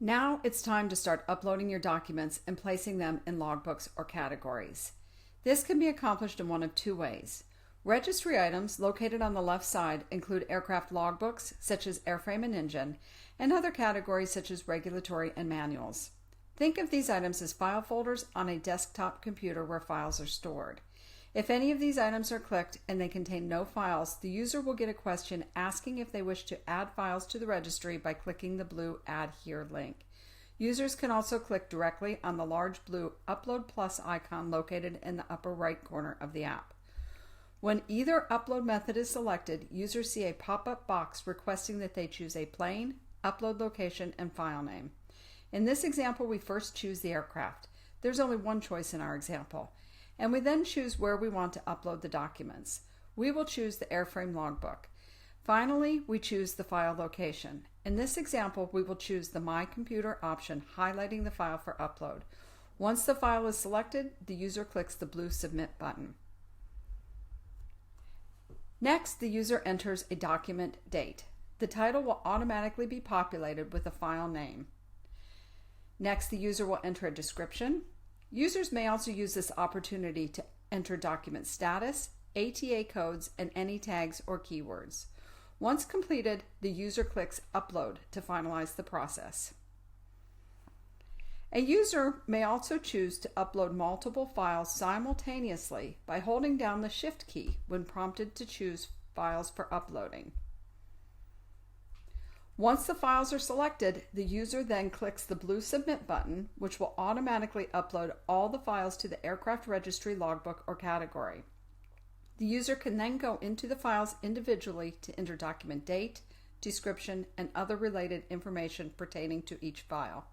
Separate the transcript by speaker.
Speaker 1: Now it's time to start uploading your documents and placing them in logbooks or categories. This can be accomplished in one of two ways. Registry items located on the left side include aircraft logbooks, such as airframe and engine, and other categories such as regulatory and manuals. Think of these items as file folders on a desktop computer where files are stored. If any of these items are clicked and they contain no files, the user will get a question asking if they wish to add files to the registry by clicking the blue Add Here link. Users can also click directly on the large blue Upload Plus icon located in the upper right corner of the app. When either upload method is selected, users see a pop-up box requesting that they choose a plane, upload location, and file name. In this example, we first choose the aircraft. There's only one choice in our example. And we then choose where we want to upload the documents. We will choose the airframe logbook. Finally, we choose the file location. In this example, we will choose the My Computer option, highlighting the file for upload. Once the file is selected, the user clicks the blue Submit button. Next, the user enters a document date. The title will automatically be populated with the file name. Next, the user will enter a description. Users may also use this opportunity to enter document status, ATA codes, and any tags or keywords. Once completed, the user clicks Upload to finalize the process. A user may also choose to upload multiple files simultaneously by holding down the Shift key when prompted to choose files for uploading. Once the files are selected, the user then clicks the blue Submit button, which will automatically upload all the files to the aircraft registry logbook or category. The user can then go into the files individually to enter document date, description, and other related information pertaining to each file.